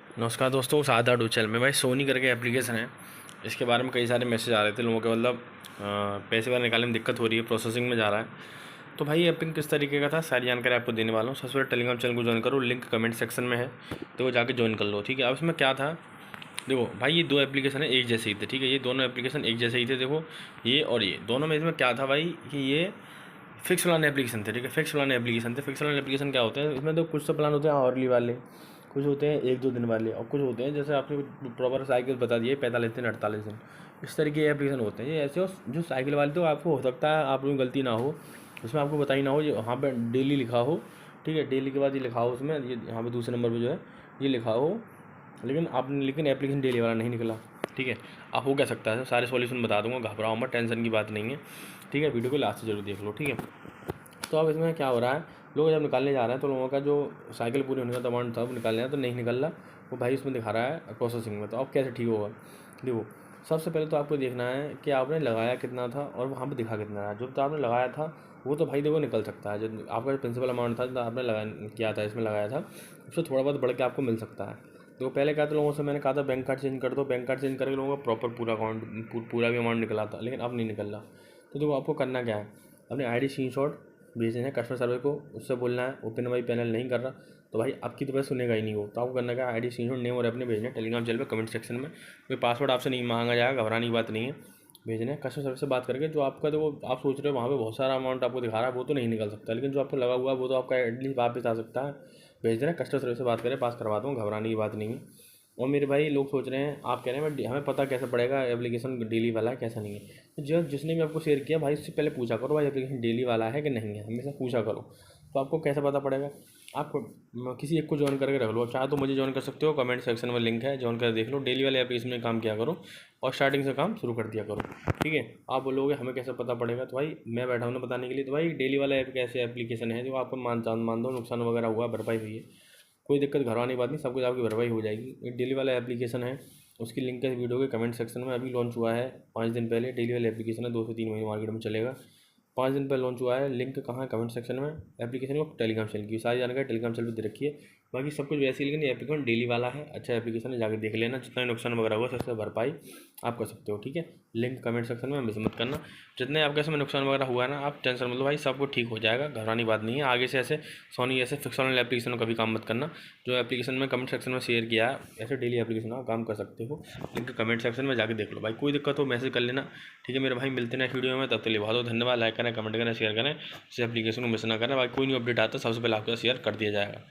नमस्कार दोस्तों, सादा डूचल में भाई सोनी करके एप्लीकेशन है। इसके बारे में कई सारे मैसेज आ रहे थे लोगों के, मतलब पैसे वगैरह निकालने में दिक्कत हो रही है, प्रोसेसिंग में जा रहा है। तो भाई ये एपिंग किस तरीके का था, सारी जानकारी आपको देने वाला हूँ। सबसे पहले टेलीग्राम चैनल को ज्वाइन करो, लिंक कमेंट सेक्शन में है, तो वो जाके ज्वाइन कर लो। ठीक है। अब इसमें क्या था, देखो भाई ये दो एप्लीकेशन है एक जैसे ही थे। ठीक है, ये दोनों एप्लीकेशन एक जैसे ही थे। देखो ये और ये दोनों में इसमें क्या था भाई कि ये फिक्स प्लान एप्लीकेशन थे। ठीक है, फिक्स प्लान एप्लीकेशन थे। फिक्स प्लान एप्लीकेशन क्या होते हैं, इसमें तो कुछ तो प्लान होते हैं आवरली वाले, कुछ होते हैं 1-2 दिन वाले, और कुछ होते हैं जैसे आपने प्रॉपर साइकिल बता दिए 45 दिन 48 दिन, इस तरीके के एप्लीकेशन होते हैं। ये ऐसे हो जो साइकिल वाले, तो आपको हो सकता है आप लोगों की गलती ना हो, उसमें आपको बताई ना हो, ये वहाँ पर डेली लिखा हो। ठीक है, डेली के बाद ये लिखा हो उसमें, ये यहाँ पे दूसरे नंबर पर जो है ये लिखा हो, लेकिन एप्लीकेशन डेली वाला नहीं निकला। ठीक है, आप हो क्या सकता है, सारे सॉल्यूशन बता दूंगा, घबराओ मत, टेंशन की बात नहीं है। ठीक है, वीडियो को लास्ट से जरूर देख लो। ठीक है, तो अब इसमें क्या हो रहा है, लोग जब निकालने जा रहे हैं तो लोगों का जो साइकिल पूरी होने का अमाउंट था वो निकालने है तो नहीं निकल रहा, वो भाई उसमें दिखा रहा है प्रोसेसिंग में। तो अब कैसे ठीक होगा, देखो सबसे पहले तो आपको देखना है कि आपने लगाया कितना था और वहाँ पे दिखा कितना रहा। जो तो आपने लगाया था वो तो भाई देखो निकल सकता है, जो आपका प्रिंसिपल अमाउंट था जो आपने लगा किया था, इसमें लगाया था, उससे थोड़ा बहुत बढ़ के आपको मिल सकता है। तो पहले क्या था, लोगों से मैंने कहा था बैंक कार्ड चेंज कर दो, बैंक कार्ड चेंज करके लोगों का प्रॉपर पूरा अकाउंट पूरा भी अमाउंट निकला था, लेकिन अब नहीं निकल रहा। तो देखो आपको करना क्या है, अपने आई डी स्क्रीनशॉट भेजने हैं कस्टमर सर्विस को, उससे बोलना है ओपन वाई पैनल नहीं कर रहा, तो भाई आपकी तो वैसे सुनेगा ही नहीं वो। तो आपको करना क्या, आई डी स्क्रीनशॉट नेम और अपने भेजने टेलीग्राम चैनल पे कमेंट सेक्शन में, कोई पासवर्ड आपसे नहीं मांगा जाएगा, घबराने की बात नहीं है। भेजने कस्टमर सर्विस से बात करके, जो आपका जो आप सोच रहे हो वहाँ पे बहुत सारा अमाउंट आपको दिखा रहा है वो तो नहीं निकल सकता, लेकिन जो आपको लगा हुआ है वो तो आपका एटलीस्ट वापस आ सकता है। भेज देना, कस्टमर सर्विस से बात करें, पास करवा दूँ, घबराने की बात नहीं है। और मेरे भाई लोग सोच रहे हैं, आप कह रहे हैं हमें पता कैसे पड़ेगा एप्लीकेशन डेली वाला है कैसा नहीं है। तो जो जिसने भी आपको शेयर किया भाई उससे पहले पूछा करो भाई एप्लीकेशन डेली वाला है कि नहीं है, हमेशा पूछा करो। तो आपको कैसे पता पड़ेगा, आप किसी एक को ज्वाइन करके रख लो, चाहे तो मुझे ज्वाइन कर सकते हो, कमेंट सेक्शन में लिंक है, ज्वाइन कर देख लो। डेली वाले एप्लीकेशन में काम किया करो और स्टार्टिंग से काम शुरू कर दिया करो। ठीक है, आप बोलोगे हमें कैसे पता पड़ेगा, तो भाई मैं बैठा हूँ ना बताने के लिए। तो भाई डेली वाला ऐप कैसे एप्लीकेशन है जो आपको मान दो नुकसान वगैरह हुआ, भरपाई हुई है, कोई दिक्कत घरवाने की बात नहीं, सब कुछ आपकी भरपाई हो जाएगी। एक डेली वाला एप्लीकेशन है, उसकी लिंक है वीडियो के कमेंट सेक्शन में, अभी लॉन्च हुआ है 5 दिन पहले। डेली वाला एप्लीकेशन है, 2 से 3 महीने मार्केट में चलेगा। 5 दिन पहले लॉन्च हुआ है, लिंक कहाँ है कमेंट सेक्शन में। एप्लीकेशन को टेलीग्राम चैनल की सारी जानकारी टेलीग्राम चैनल पर दे रखी है। बाकी सब कुछ वैसे ही, लेकिन ये एप्लीकेशन डेली वाला है, अच्छा एप्लीकेशन है, जाकर देख लेना। जितना नुकसान वगैरह हुआ सबसे भरपाई आप कर सकते हो। ठीक है, लिंक कमेंट सेक्शन में मिस मत करना। जितने आपके इसमें नुकसान वगैरह हुआ है ना, आप टेंशन मतलब भाई सब कुछ ठीक हो जाएगा, घबराने की बात नहीं है। आगे से ऐसे सोनी ऐसे फिक्स वाले एप्लीकेशन का भी काम मत करना। जो एप्लीकेशन में कमेंट सेक्शन में शेयर किया है, ऐसे डेली एप्लीकेशन आप काम कर सकते हो। लिंक कमेंट सेक्शन में जाके देख लो भाई, कोई दिक्कत हो मैसेज कर लेना। ठीक है मेरे भाई, मिलते हैं नेक्स्ट वीडियो में, तब तक के लिए बहुत बहुत धन्यवाद। लाइक करें, कमेंट करें, शेयर करें, इस एप्लीकेशन को मिस ना करें। भाई कोई न्यू अपडेट आता है सबसे पहले आपके साथ शेयर कर दिया जाएगा।